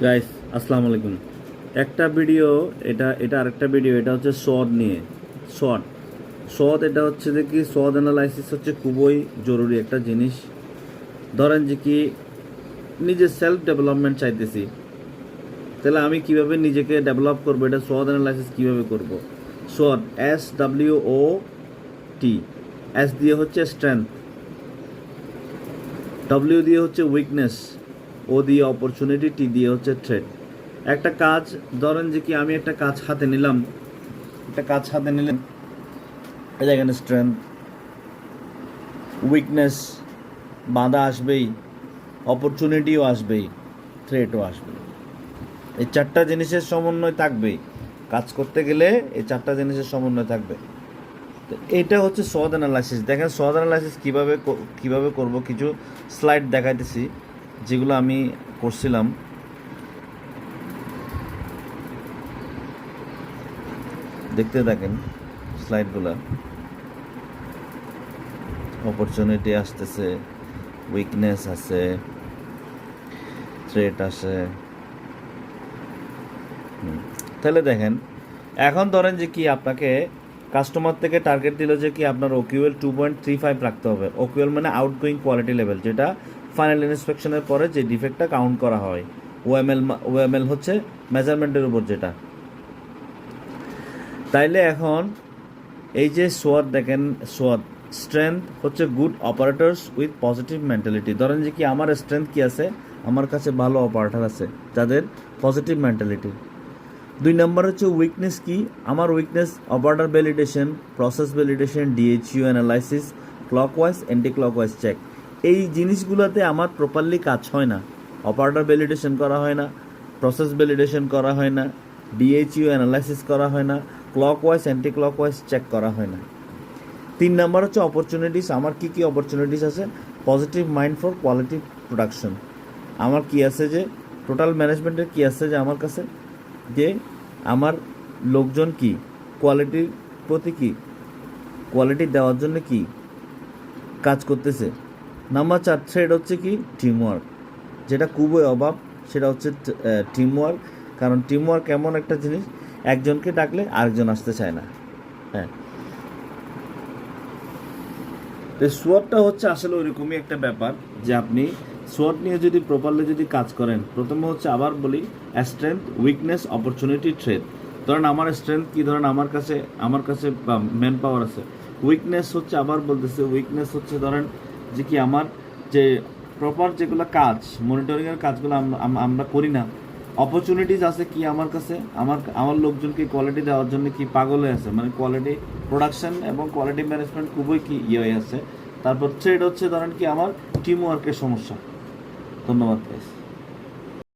Guys, আসসালামু আলাইকুম। একটা ভিডিও, এটা আরেকটা ভিডিও। এটা হচ্ছে SWOT নিয়ে। SWOT SWOT এটা হচ্ছে যে কি, SWOT অ্যানালাইসিস হচ্ছে খুবই জরুরি একটা জিনিস। ধরেন যে কি, নিজের সেলফ ডেভেলপমেন্ট চাইতেছি, তাহলে আমি কিভাবে নিজেকে ডেভেলপ করবো, এটা SWOT অ্যানালাইসিস কিভাবে করব। SWOT, SWOT। এস দিয়ে হচ্ছে স্ট্রেংথ, ডব্লিউ দিয়ে হচ্ছে উইকনেস, ও দিয়ে অপরচুনিটি, টি দিয়ে হচ্ছে থ্রেট। একটা কাজ, ধরেন যে কি আমি একটা কাজ হাতে নিলাম, এই দেখেন স্ট্রেংথ, উইকনেস, বাধা আসবেই, অপরচুনিটিও আসবেই, থ্রেটও আসবেই। এই চারটা জিনিসের সমন্বয় থাকবেই কাজ করতে গেলে, এই চারটা জিনিসের সমন্বয় থাকবে। তো এটা হচ্ছে SWOT অ্যানালাইসিস। দেখেন SWOT অ্যানালাইসিস কীভাবে করব, কিছু স্লাইড দেখাইতেছি যেগুলো আমি করছিলাম। দেখতে থাকেন স্লাইডগুলো। অপরচুনিটি আসতেছে, উইকনেস আছে, থ্রেট আসে। তাহলে দেখেন, এখন ধরেন যে কি আপনাকে কাস্টমার থেকে টার্গেট দিল যে কি আপনার OQL 2.35 রাখতে হবে। OQL মানে আউটগোয়িং কোয়ালিটি লেভেল, যেটা ফাইনাল ইন্সপেকশনের পরে যে ডিফেক্টটা কাউন্ট করা হয়। ওএমএল হচ্ছে মেজারমেন্টের উপর যেটা। তাইলে এখন এই যে SWOT দেখেন, SWOT স্ট্রেংথ হচ্ছে good operators with positive mentality. ধরেন যে কি আমার স্ট্রেংথ কি আছে, আমার কাছে ভালো অপারেটর আছে যাদের পজিটিভ মেন্টালিটি। 2 নম্বর হচ্ছে উইকনেস কি, আমার weakness operator validation, process validation, DHU analysis, clockwise anti clockwise check. এই জিনিসগুলোতে আমার প্রপারলি কাজ হয় না। অপারেটর ভ্যালিডেশন করা হয় না, প্রসেস ভ্যালিডেশন করা হয় না, DHU অ্যানালাইসিস করা হয় না, ক্লকওয়াইজ অ্যান্টি ক্লকওয়াইজ চেক করা হয় না। 3 নাম্বার হচ্ছে অপরচুনিটিস। আমার কি কি অপরচুনিটিস আছে, positive mind for quality production. আমার কি আছে যে টোটাল ম্যানেজমেন্টের কি আছে যে আমার কাছে, যে আমার লোকজন কি কোয়ালিটির প্রতি কি কোয়ালিটি দেওয়ার জন্য কি কাজ করতেছে। নাম্বার 4 থ্রেড হচ্ছে কি টিমওয়ার্ক, যেটা খুবই অভাব, সেটা হচ্ছে টিমওয়ার্ক। কারণ টিমওয়ার্ক এমন একটা জিনিস, একজনকে ডাকলে আরেকজন আসতে চায় না। হ্যাঁ, তো SWOT-টা হচ্ছে আসলে ওইরকমই একটা ব্যাপার, যে আপনি SWOT নিয়ে যদি প্রপারলি যদি কাজ করেন, প্রথমে হচ্ছে আবার বলি, স্ট্রেংথ, উইকনেস, অপরচুনিটি, থ্রেট। ধরেন আমার স্ট্রেংথ কি, ধরেন আমার কাছে ম্যান পাওয়ার আছে। উইকনেস হচ্ছে, আবার বলতেছে, উইকনেস হচ্ছে ধরেন যে কি আমার যে প্রপার যেগুলো কাজ, মনিটরিংয়ের কাজগুলো আমরা করি না। অপরচুনিটিস আছে কি আমার কাছে, আমার লোকজনকে কোয়ালিটি দেওয়ার জন্য কি পাগল হয়ে আছে, মানে কোয়ালিটি প্রোডাকশন এবং কোয়ালিটি ম্যানেজমেন্ট খুবই কি হয়ে আছে। তারপর থ্রেড হচ্ছে ধরেন কি আমার টিম ওয়ার্কের সমস্যা। ধন্যবাদ গাইস।